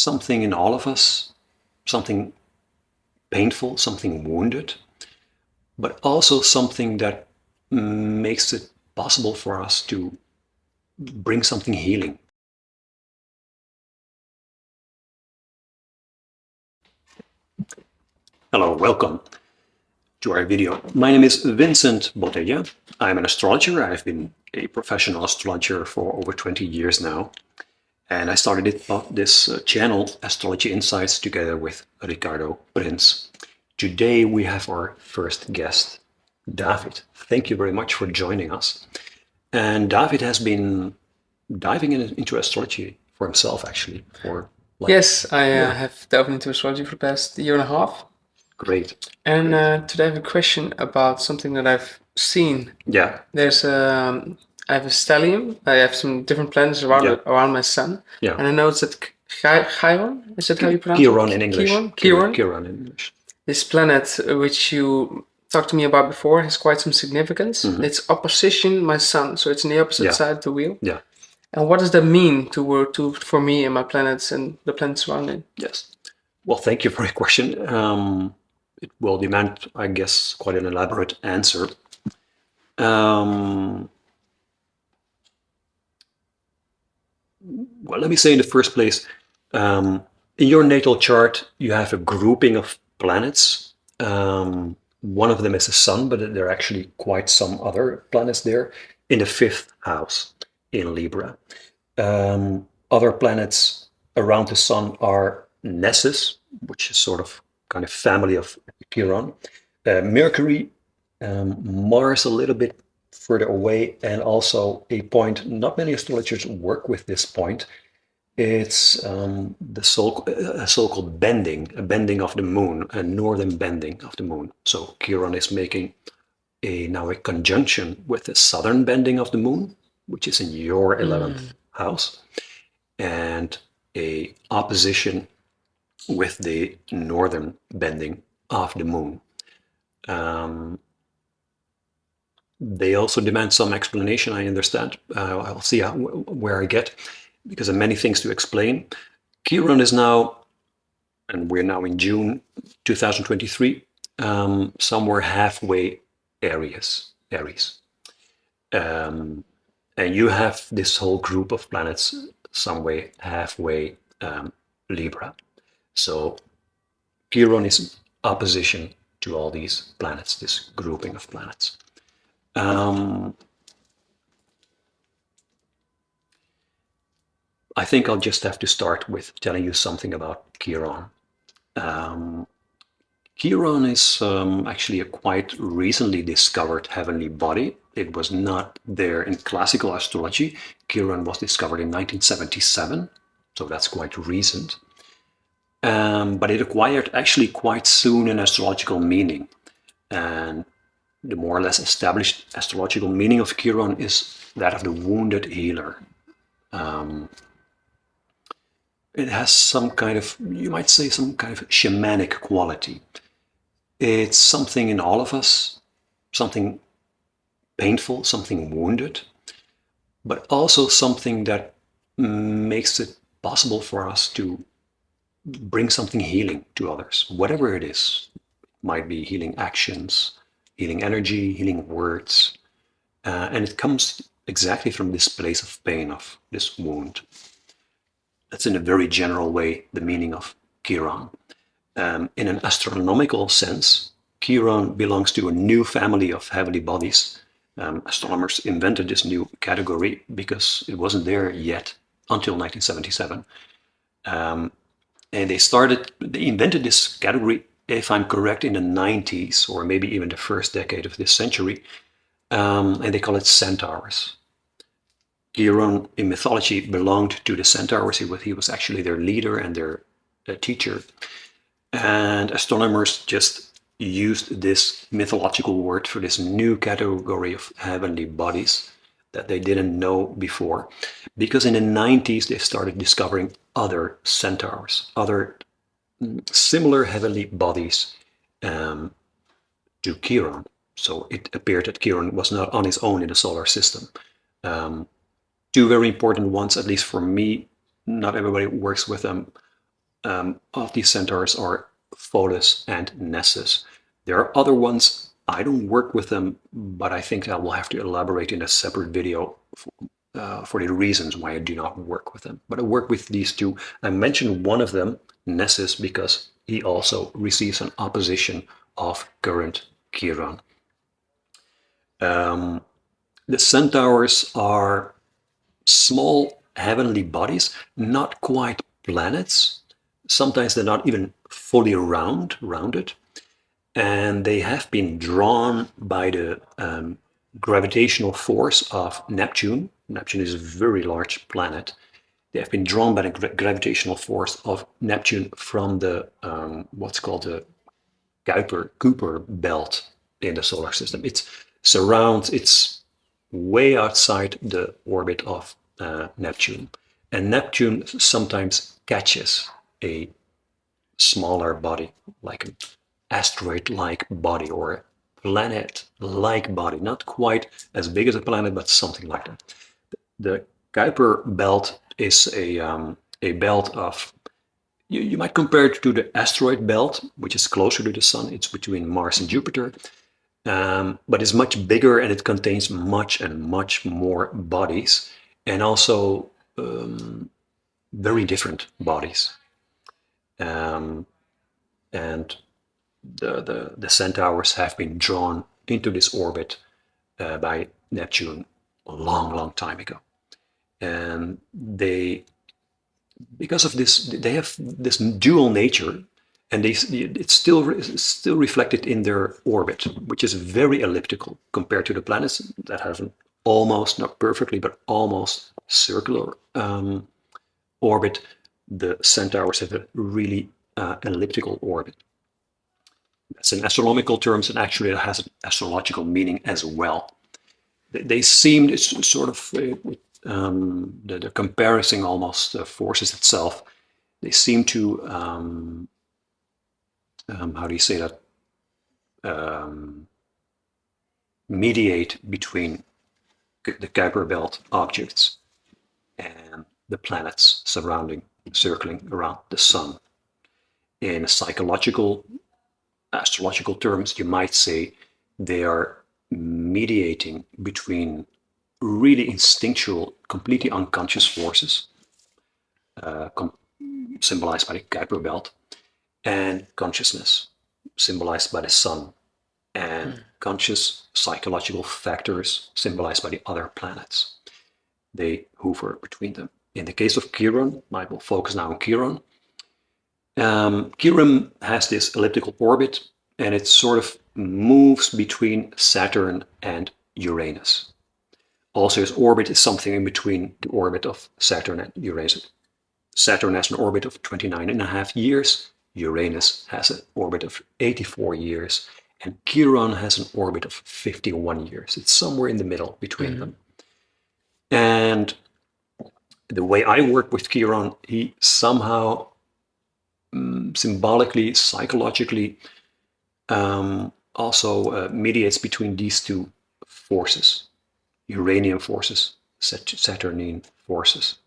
something in all of us, something painful, something wounded, but also something that makes it possible for us to bring something healing. Hello, welcome to our video. My name is Vincent Botella. I'm an astrologer. I've been a professional astrologer for over 20 years now. And I started this channel, Astrology Insights, together with Ricardo Prince. Today we have our first guest, David. Thank you very much for joining us. And David has been diving into astrology for himself, actually. Yes, I have delved into astrology for the past year and a half. Great. And today I have a question about something that I've seen. Yeah. I have a stellium. I have some different planets around my sun. Yeah. And I noticed that Chiron, is that how you pronounce Chiron it? in English. Chiron. Chiron in English. This planet, which you talked to me about before, has quite some significance. It's opposition my sun, so it's on the opposite side of the wheel. Yeah. And what does that mean for me and my planets and the planets surrounding? Yes. Well, thank you for your question. It will demand, I guess, quite an elaborate answer. Well, let me say in the first place, in your natal chart, you have a grouping of planets. One of them is the sun, but there are actually quite some other planets there in the 5th house in Libra. Other planets around the sun are Nessus, which is sort of kind of family of Chiron, Mercury, Mars a little bit further away, and also a point not many astrologers work with this point. It's a so-called bending, a bending of the moon, a northern bending of the moon. So Chiron is making now a conjunction with the southern bending of the moon, which is in your 11th house, and a opposition with the northern bending of the moon. They also demand some explanation, I understand. I'll see where I get, because there are many things to explain. Chiron is now, and we're now in June 2023, somewhere halfway Aries. And you have this whole group of planets somewhere halfway Libra. So Chiron is opposition to all these planets, this grouping of planets. I think I'll just have to start with telling you something about Chiron. Chiron is actually a quite recently discovered heavenly body. It was not there in classical astrology. Chiron was discovered in 1977, so that's quite recent. But it acquired actually quite soon an astrological meaning. And the more or less established astrological meaning of Chiron is that of the wounded healer. It has some kind of, you might say, some kind of shamanic quality. It's something in all of us, something painful, something wounded, but also something that makes it possible for us to bring something healing to others, whatever it is. It might be healing actions, healing energy, healing words, and it comes exactly from this place of pain, of this wound. That's in a very general way the meaning of Chiron. In an astronomical sense, Chiron belongs to a new family of heavenly bodies. Astronomers invented this new category because it wasn't there yet until 1977. And they invented this category, if I'm correct, in the 90s, or maybe even the first decade of this century. And they call it centaurs. Chiron in mythology belonged to the centaurs. He was actually their leader and their teacher. And astronomers just used this mythological word for this new category of heavenly bodies that they didn't know before. Because in the 90s, they started discovering other centaurs, other similar heavenly bodies to Chiron. So it appeared that Chiron was not on his own in the solar system. Two very important ones, at least for me, not everybody works with them, of these centaurs are Pholus and Nessus. There are other ones. I don't work with them, but I think I will have to elaborate in a separate video for the reasons why I do not work with them. But I work with these two. I mentioned one of them, Nessus, because he also receives an opposition of current Chiron. The centaurs are small heavenly bodies, not quite planets. Sometimes they're not even fully rounded, and they have been drawn by the gravitational force of Neptune. Neptune is a very large planet. They have been drawn by the gravitational force of Neptune from the what's called the Kuiper belt in the solar system. It's way outside the orbit of Neptune. And Neptune sometimes catches a smaller body, like an asteroid-like body or a planet-like body. Not quite as big as a planet, but something like that. The Kuiper belt is a belt of, you might compare it to the asteroid belt, which is closer to the sun. It's between Mars and Jupiter. But it's much bigger and it contains much and much more bodies, and also very different bodies. And the centaurs have been drawn into this orbit by Neptune a long, long time ago. And because of this, they have this dual nature, and it's still reflected in their orbit, which is very elliptical compared to the planets that have an almost, not perfectly, but almost circular orbit. The centaurs have a really elliptical orbit. That's in astronomical terms, and actually it has an astrological meaning as well. They seem, it's sort of the comparison almost forces itself. They seem to how do you say that, mediate between the Kuiper belt objects and the planets circling around the sun. In psychological, astrological terms, you might say they are mediating between really instinctual, completely unconscious forces, symbolized by the Kuiper belt, and consciousness, symbolized by the sun, and conscious psychological factors, symbolized by the other planets. They hover between them. In the case of Chiron, I will focus now on Chiron. Chiron has this elliptical orbit, and it sort of moves between Saturn and Uranus. Also, his orbit is something in between the orbit of Saturn and Uranus. Saturn has an orbit of 29.5 years. Uranus has an orbit of 84 years. And Chiron has an orbit of 51 years. It's somewhere in the middle between them. And the way I work with Chiron, he somehow symbolically, psychologically, also mediates between these two forces, Uranian forces, Saturnine forces.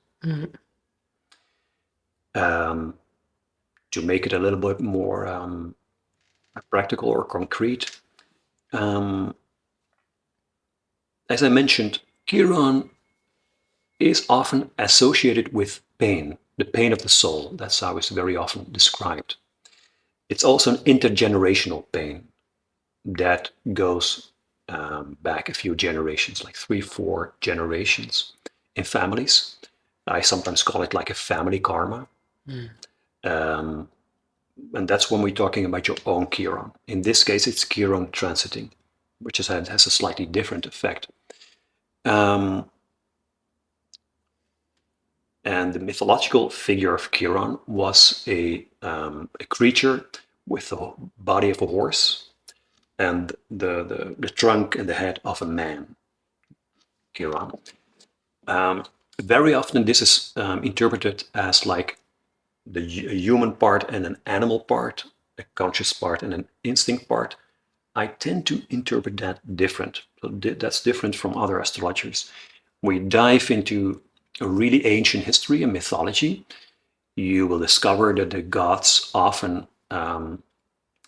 To make it a little bit more practical or concrete, as I mentioned, Chiron is often associated with pain, the pain of the soul. That's how it's very often described. It's also an intergenerational pain that goes back a few generations, like 3-4 generations in families. I sometimes call it like a family karma. And that's when we're talking about your own Chiron. In this case, it's Chiron transiting, which has a slightly different effect. And the mythological figure of Chiron was a creature with the body of a horse and the trunk and the head of a man, Chiron. Very often this is interpreted as like a human part and an animal part, a conscious part and an instinct part. I tend to interpret that different. So that's different from other astrologers. We dive into a really ancient history and mythology, you will discover that the gods often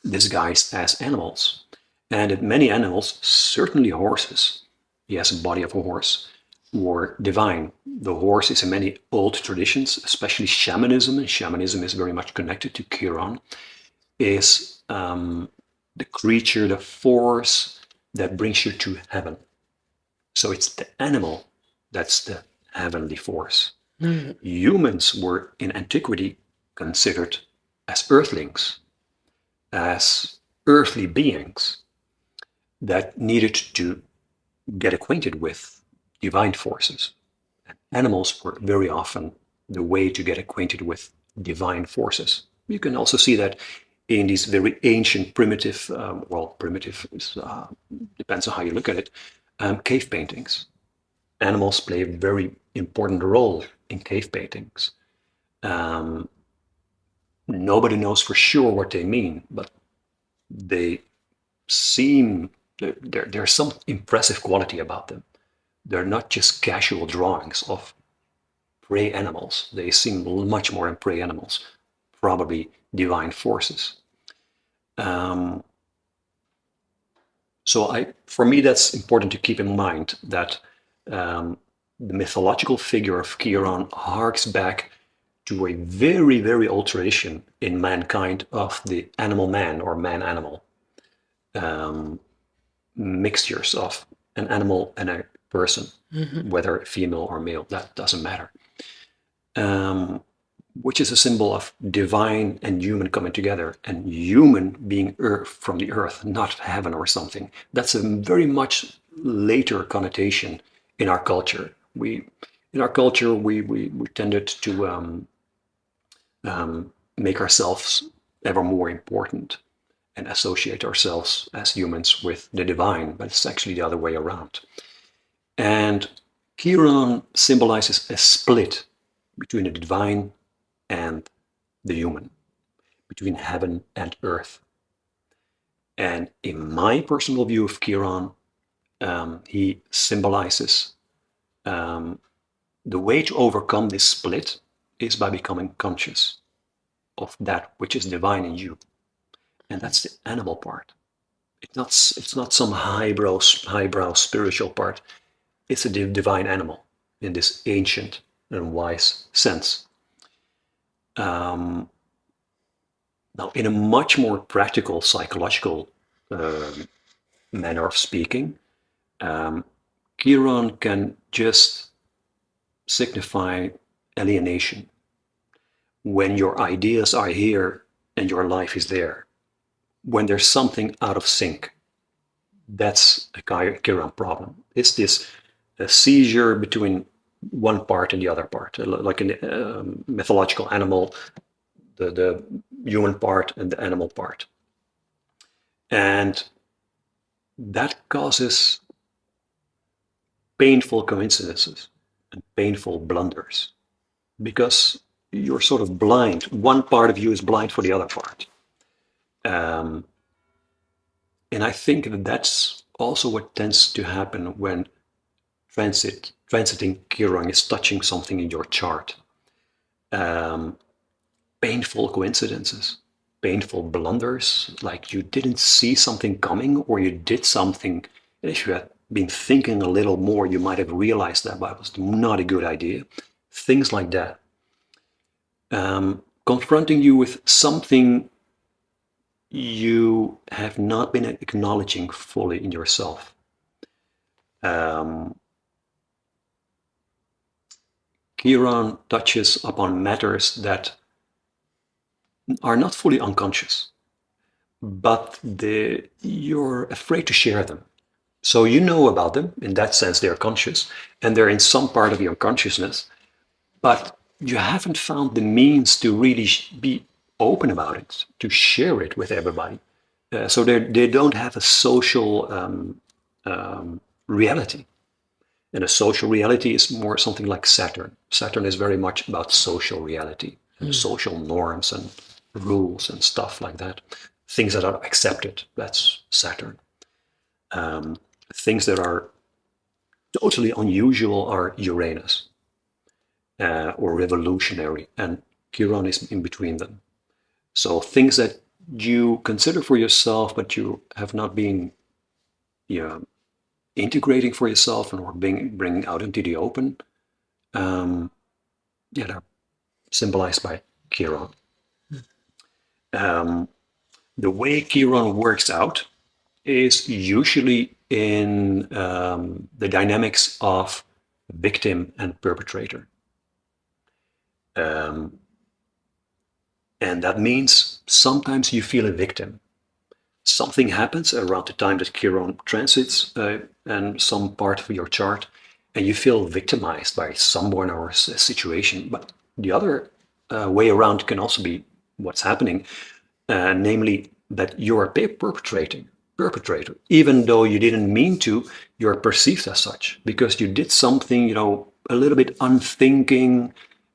disguised as animals. And that many animals, certainly horses, he has a body of a horse, were divine. The horse is in many old traditions, especially shamanism, and shamanism is very much connected to Chiron, is the creature, the force that brings you to heaven. So it's the animal that's the heavenly force. Humans were in antiquity considered as earthlings, as earthly beings that needed to get acquainted with divine forces. Animals were very often the way to get acquainted with divine forces. You can also see that in these very ancient, primitive, primitive depends on how you look at it, cave paintings. Animals play a very important role in cave paintings. Um, Nobody knows for sure what they mean, but they seem there's some impressive quality about them. They're not just casual drawings of prey animals. They seem much more than prey animals, probably divine forces. Um, for me, that's important to keep in mind that the mythological figure of Chiron harks back to a very, very old tradition in mankind of the animal man or man animal mixtures of an animal and a person, whether female or male, that doesn't matter. Which is a symbol of divine and human coming together, and human being earth from the earth, not heaven or something. That's a very much later connotation in our culture. We tended to make ourselves ever more important and associate ourselves as humans with the divine, but it's actually the other way around. And Chiron symbolizes a split between the divine and the human, between heaven and earth. And in my personal view of Chiron, he symbolizes the way to overcome this split is by becoming conscious of that which is divine in you. And that's the animal part. It's not some highbrow spiritual part. It's a divine animal in this ancient and wise sense. Now, in a much more practical psychological manner of speaking, Chiron can just signify alienation. When your ideas are here and your life is there, when there's something out of sync, that's a Chiron problem. It's this seizure between one part and the other part, like a mythological animal, the human part and the animal part. And that causes painful coincidences and painful blunders because you're sort of blind. One part of you is blind for the other part. And I think that that's also what tends to happen when transiting Chiron is touching something in your chart. Painful coincidences, painful blunders, like you didn't see something coming or you did something. If you had been thinking a little more, you might have realized that was not a good idea. Things like that. Confronting you with something you have not been acknowledging fully in yourself. Chiron touches upon matters that are not fully unconscious, but you're afraid to share them. So you know about them, in that sense they're conscious, and they're in some part of your consciousness, but you haven't found the means to really be open about it, to share it with everybody. So they don't have a social reality. And a social reality is more something like Saturn. Saturn is very much about social reality, and social norms and rules and stuff like that. Things that are accepted, that's Saturn. Things that are totally unusual are Uranus or revolutionary. And Chiron is in between them. So things that you consider for yourself, but you have not been, integrating for yourself or bringing out into the open, they're symbolized by Chiron. The way Chiron works out is usually in the dynamics of victim and perpetrator. And that means sometimes you feel a victim. Something happens around the time that Chiron transits and some part of your chart, and you feel victimized by someone or a situation. But the other way around can also be what's happening, namely that you're a perpetrator, even though you didn't mean to. You're perceived as such because you did something, a little bit unthinking,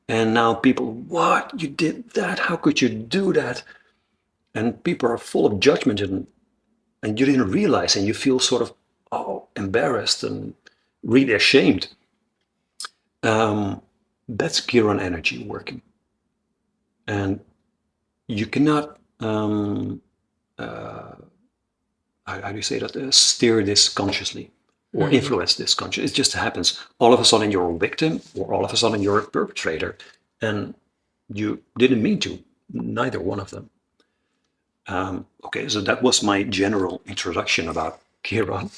and now people, what, you did that? How could you do that? And people are full of judgment, and you didn't realize, and you feel sort of embarrassed and really ashamed. That's Chiron energy working, and you cannot how do you say that, steer this consciously or influence this consciously. It just happens. All of a sudden you're a victim, or all of a sudden you're a perpetrator, and you didn't mean to, neither one of them. Okay, so that was my general introduction about Chiron.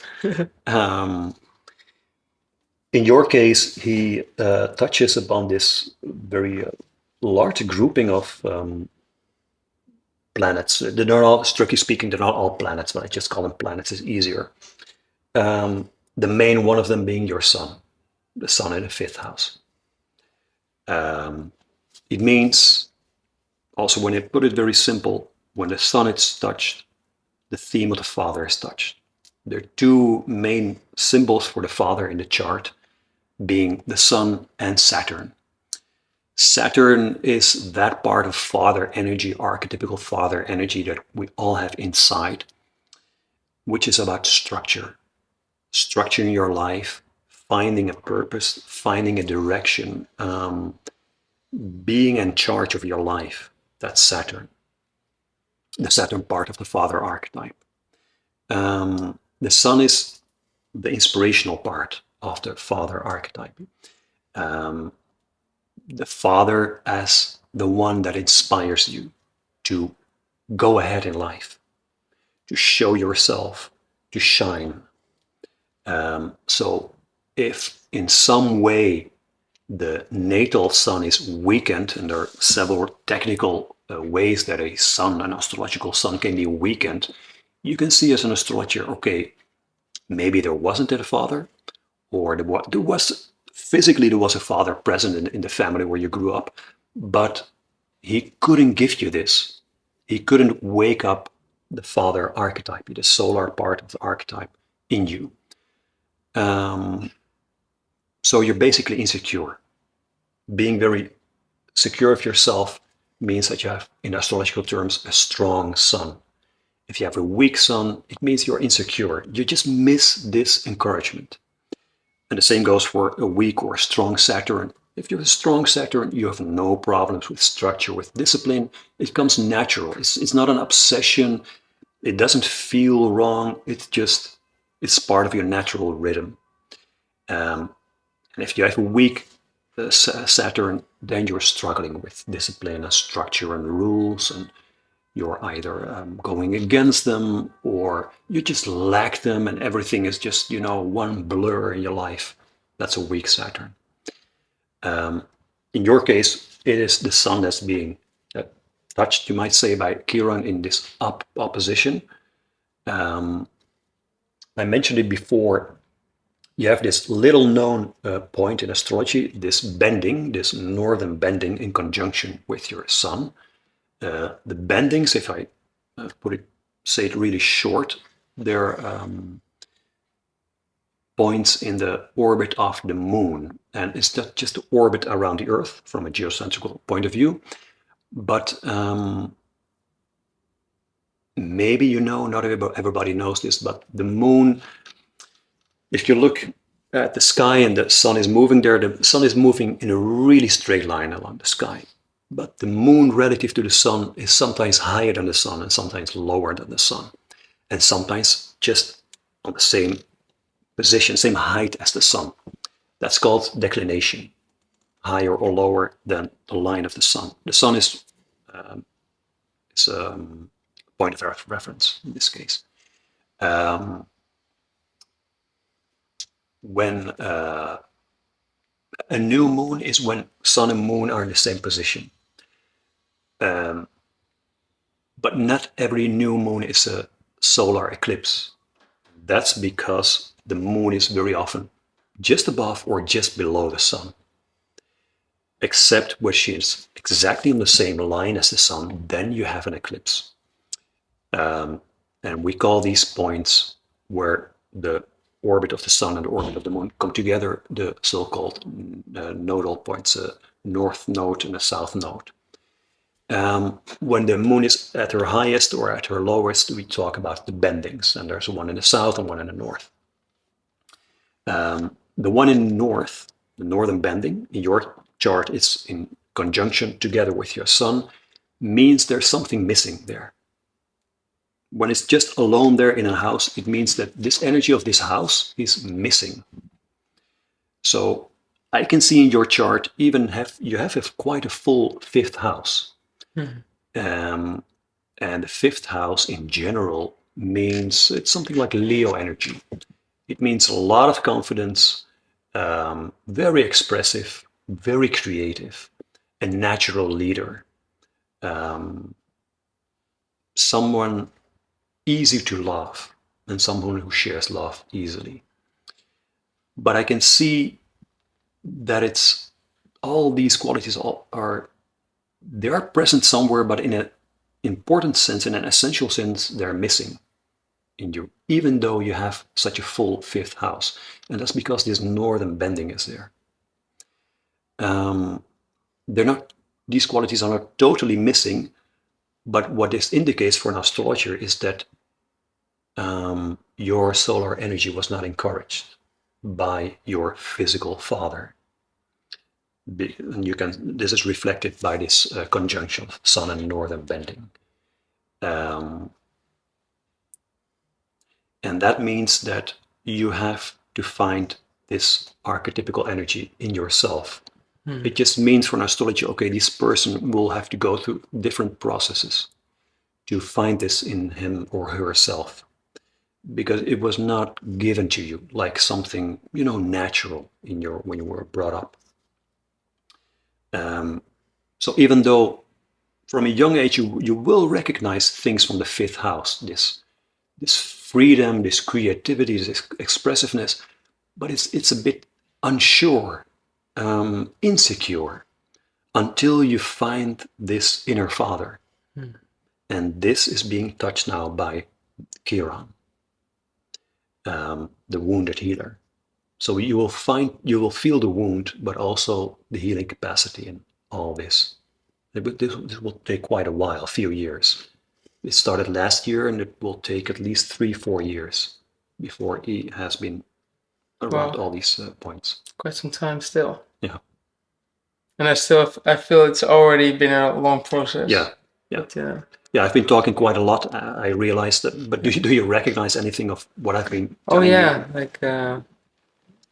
In your case, he touches upon this very large grouping of planets. They're not all, strictly speaking, they're not all planets, but I just call them planets, it's easier. The main one of them being your sun, the sun in the fifth house. It means, also when I put it very simple, when the sun is touched, the theme of the father is touched. There are two main symbols for the father in the chart, being the sun and Saturn. Saturn is that part of father energy, archetypical father energy that we all have inside, which is about structure, structuring your life, finding a purpose, finding a direction, being in charge of your life. That's Saturn, the Saturn part of the father archetype. The sun is the inspirational part of the father archetype. The father as the one that inspires you to go ahead in life, to show yourself, to shine. So if in some way the natal sun is weakened, and there are several technical ways that a sun, an astrological sun, can be weakened, you can see as an astrologer, okay, maybe there wasn't a father, or there was physically, there was a father present in the family where you grew up, but he couldn't give you this. He couldn't wake up the father archetype, the solar part of the archetype in you. So you're basically insecure. Being very secure of yourself means that you have, in astrological terms, a strong sun. If you have a weak sun, it means you're insecure. You just miss this encouragement. And the same goes for a weak or a strong Saturn. If you have a strong Saturn, you have no problems with structure, with discipline. It comes natural. It's not an obsession. It doesn't feel wrong. It's part of your natural rhythm. And if you have a weak Saturn, then you're struggling with discipline and structure and rules, and you're either going against them, or you just lack them, and everything is just, one blur in your life. That's a weak Saturn. In your case, it is the sun that's being touched, you might say, by Chiron in this opposition. I mentioned it before. You have this little known point in astrology, this bending, this northern bending in conjunction with your sun. The bendings, if I say it really short, they're points in the orbit of the moon. And it's not just the orbit around the Earth from a geocentrical point of view, but maybe not everybody knows this, but the moon, if you look at the sky and the sun is moving there, the sun is moving in a really straight line along the sky. but the moon relative to the sun is sometimes higher than the sun and sometimes lower than the sun, and sometimes just on the same position, same height as the sun. That's called declination, higher or lower than the line of the sun. The sun is a point of reference in this case. When a new moon is when sun and moon are in the same position. But not every new moon is a solar eclipse. That's because the moon is very often just above or just below the sun. Except where she is exactly on the same line as the sun, then you have an eclipse. And we call these points where the orbit of the sun and the orbit of the moon come together the so-called nodal points, a north node and a south node. When the moon is at her highest or at her lowest, we talk about the bendings, and there's one in the south and one in the north. The one in the north, the northern bending, in your chart, it's in conjunction together with your sun, means there's something missing there. When it's just alone there in a house, it means that this energy of this house is missing. So I can see in your chart you have quite a full fifth house. And the fifth house in general means it's something like Leo energy. It means a lot of confidence, very expressive, very creative, a natural leader, someone easy to love, and someone who shares love easily. But I can see that it's all these qualities they are present somewhere, but in an important sense, in an essential sense, they're missing in you, even though you have such a full fifth house. And that's because this northern bending is there. These qualities are not totally missing, but what this indicates for an astrologer is that your solar energy was not encouraged by your physical father. And this is reflected by this conjunction of sun and northern bending. And that means that you have to find this archetypical energy in yourself. It just means for an astrologer, okay, this person will have to go through different processes to find this in him or herself, because it was not given to you like something, natural when you were brought up. So even though from a young age you will recognize things from the fifth house, this freedom, this creativity, this expressiveness, but it's a bit unsure, insecure, until you find this inner father. And this is being touched now by Chiron, the wounded healer. So you will feel the wound, but also the healing capacity in all this. This will take quite a while, a few years. It started last year, and it will take at least 3-4 years before he has been around all these points. Quite some time still. Yeah. And I feel it's already been a long process. Yeah. But, yeah, I've been talking quite a lot. I realized that. But do you recognize anything of what I've been telling you? Like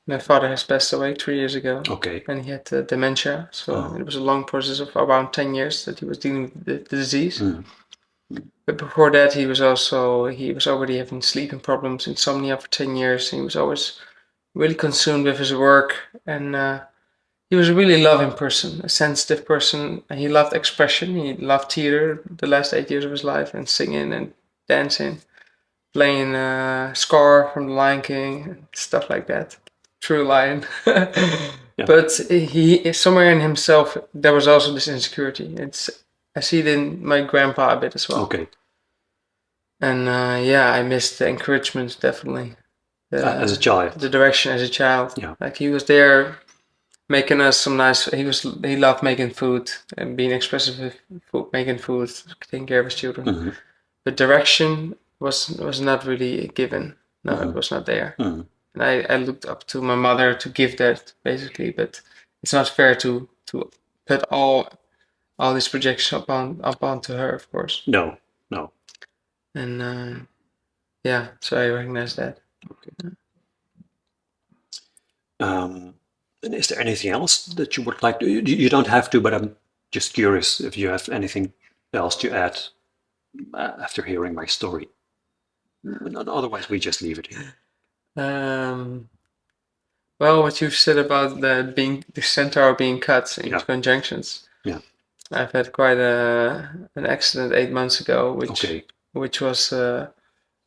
my father has passed away 3 years ago. Okay. And he had dementia, so it was a long process of around 10 years that he was dealing with the disease. But before that, he was already having sleeping problems, insomnia for 10 years. He was always really consumed with his work, and he was a really loving person, a sensitive person. And he loved expression. He loved theater the last 8 years of his life, and singing and dancing, playing Scar from The Lion King, and stuff like that. True Lion. But he somewhere in himself there was also this insecurity. I see it in my grandpa a bit as well. Okay. And I missed the encouragement, definitely. As a child. The direction as a child. Yeah. Like he was there making us some nice. He loved making food and being expressive with food, making food, taking care of his children. But direction was not really given. No, it was not there. And I looked up to my mother to give that, basically, but it's not fair to put all all these projections up onto her, of course. No. And yeah, so I recognize that. Okay. And is there anything else that you would like to? You don't have to, but I'm just curious if you have anything else to add after hearing my story. Otherwise, we just leave it here. Well, what you've said about the centaur being cut into conjunctions. Yeah. I've had quite an accident 8 months ago, Okay. which was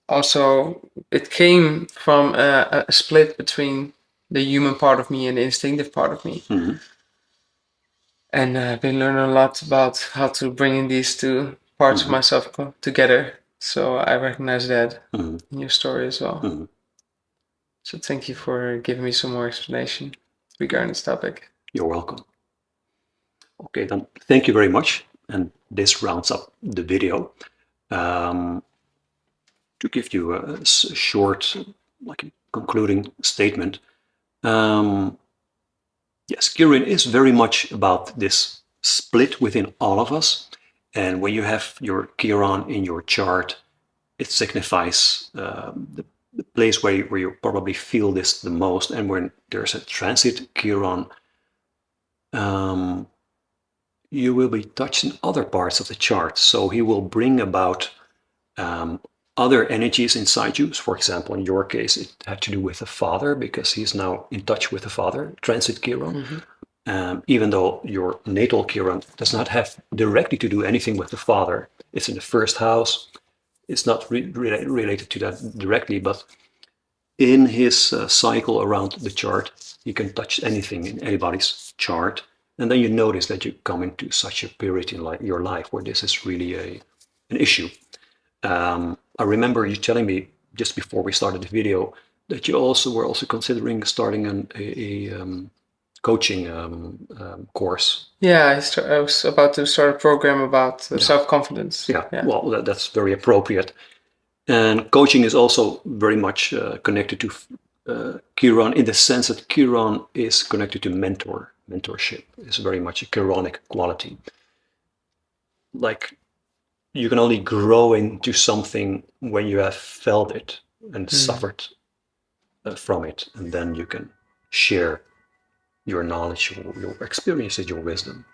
also, it came from a split between the human part of me and the instinctive part of me. Mm-hmm. And I've been learning a lot about how to bring in these two parts of myself together. So I recognize that in your story as well. Mm-hmm. So thank you for giving me some more explanation regarding this topic. You're welcome. Okay, then thank you very much. And this rounds up the video. To give you a short, like a concluding statement, yes, Chiron is very much about this split within all of us. And when you have your Chiron in your chart, it signifies the place where you probably feel this the most. And when there's a transit Chiron, you will be touching other parts of the chart. So he will bring about other energies inside you. For example, in your case, it had to do with the father because he's now in touch with the father, transit Chiron. Even though your natal Chiron does not have directly to do anything with the father. It's in the first house. It's not related to that directly, but in his cycle around the chart, you can touch anything in anybody's chart. And then you notice that you come into such a period in your life where this is really an issue. I remember you telling me just before we started the video that you were also considering starting a coaching course. Yeah, I was about to start a program about self-confidence. Yeah, well, that's very appropriate. And coaching is also very much connected to Chiron in the sense that Chiron is connected to mentorship. It's very much a Chironic quality. Like, you can only grow into something when you have felt it and suffered from it, and then you can share your knowledge, your experiences, your wisdom.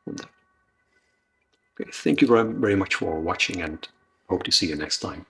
Okay, thank you very, very much for watching, and hope to see you next time.